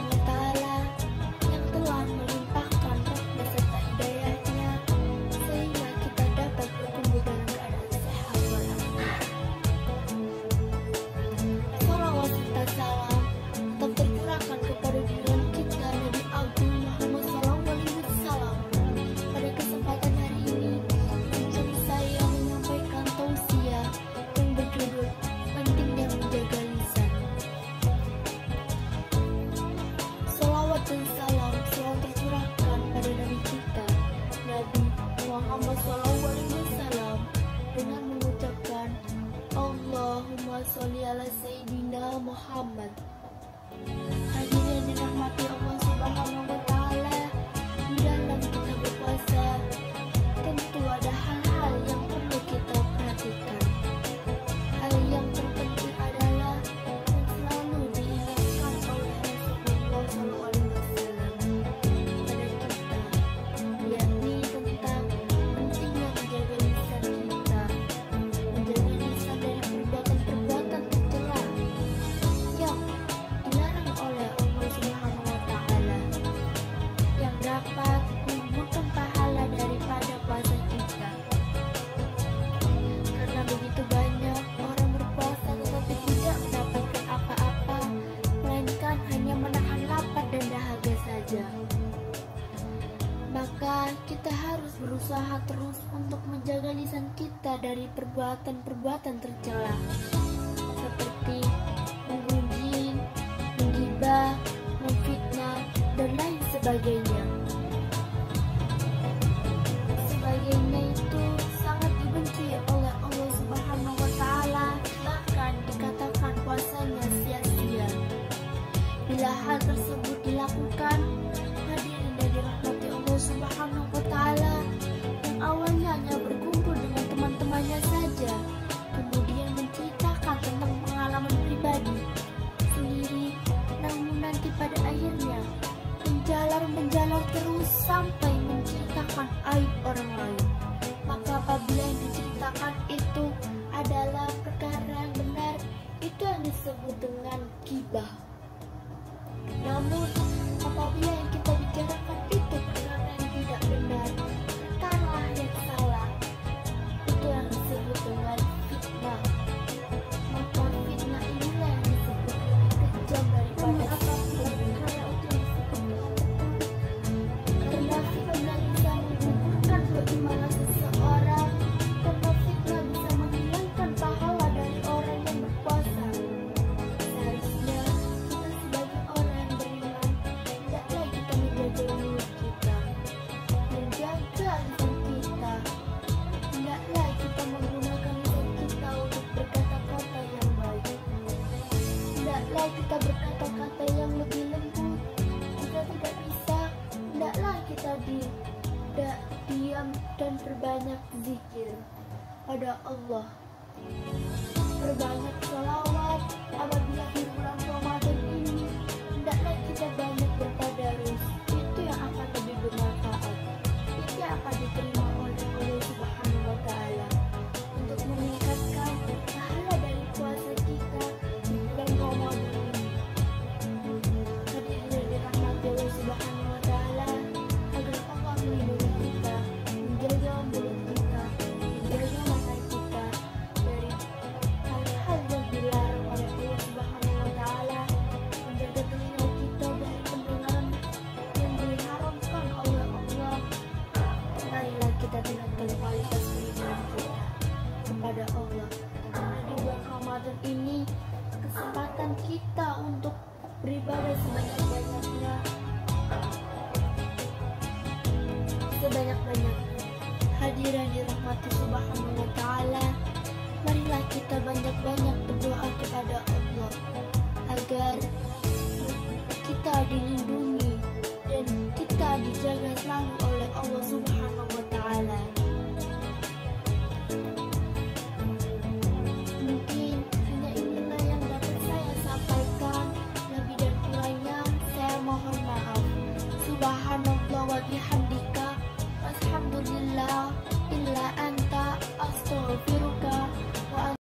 wa ta'ala yang telah melimpahkan rahmat serta hidayahnya sehingga kita dapat berkumpul dalam keadaan sehat walafiat. Salawat serta salam tetap tercurahkan kepada junjungan kita Nabi Agung Muhammad SAW. Pada kesempatan hari ini, izin saya menyampaikan tausiah yang berjudul pentingnya menjaga lisan. Salawat dan salam selalu tercurahkan pada Nabi kita Nabi Muhammad SAW dengan mengucapkan Allahumma sholli ala Sayyidina Muhammad. Hadirin dirahmati Allah Subhanahu wa ta'ala, di dalam kita berpuasa tentu ada hal-hal yang perlu kita perhatikan. Hal yang terpenting adalah yang selalu diingatkan oleh Rasulullah SAW kepada kita, yakni tentang pentingnya menjaga lisan kita, menjaga lisan dari perbuatan-perbuatan tercela yang dilarang oleh Allah Subhanahu wa ta'ala, yang dapat mengumpulkan pahala daripada puasa kita. Karena begitu banyak orang berpuasa tetapi tidak mendapatkan apa-apa, melainkan hanya menahan lapar dan dahaga saja. Maka kita harus berusaha terus untuk menjaga lisan kita dari perbuatan-perbuatan tercela seperti menggunjing, menggibah, memfitnah, dan lain sebagainya. Sebagainya itu sangat dibenci oleh Allah Subhanahu wa ta'ala, bahkan dikatakan puasanya sia-sia. Bila hal tersebut dilakukan, hadirin dan dirahmati Allah Subhanahu wa ta'ala, yang awalnya hanya berkumpul dengan teman-temannya saja, kemudian menceritakan tentang pengalaman pribadi sendiri, namun nanti pada akhirnya menjalar terus sampai menceritakan aib orang lain. Maka apabila yang diceritakan itu adalah perkara yang benar, itu yang disebut dengan ghibah. Namun apabila yang kita bicarakan itu perkara yang tidak benar, perkara yang salah, itu yang disebut dengan fitnah. Maka fitnah inilah yang disebut lebih kejam daripada apapun perkara itu yang disebut. Karena fitnah bisa menggugurkan keimanan seseorang, karena fitnah bisa menghilangkan pahala dari orang yang berpuasa. Seharusnya kita sebagai orang yang beriman hendaklah kita menjaga mulut kita, menjaga lisan kita. Hendaklah kita menggunakan lisan kita untuk berkata-kata yang baik. Hendaklah kita berkata-kata yang lebih lembut. Jika tidak bisa, hendaklah kita diam dan perbanyak zikir pada Allah. Perbanyak sholawat apabila di bulan Ramadan ini. Hendaklah kita banyak bertadarus. Itu yang akan lebih bermanfaat. Itu yang akan diterima oleh Allah Subhanahu wa ta'ala untuk meningkatkan pahala dari puasa kita di bulan Ramadan ini. Hadirin yang dirahmati Allah Subhanahu wa ta'ala, agar Allah melindungi kita, menjaga mulut kita, menjaga mata kita dari hal-hal yang dilarang oleh Allah Subhanahu wa ta'ala, menjaga telinga kita dari pendengaran yang diharamkan oleh Allah. Marilah kita tingkatkan kualitas beriman kita kepada Allah, karena di bulan Ramadan ini kesempatan kita untuk beribadah sebanyak-banyaknya. Hadirin dirahmati Subhanahu wa ta'ala, marilah kita banyak-banyak berdoa kepada Allah agar kita dilindungi dan kita dijaga selalu oleh Allah Subhanahu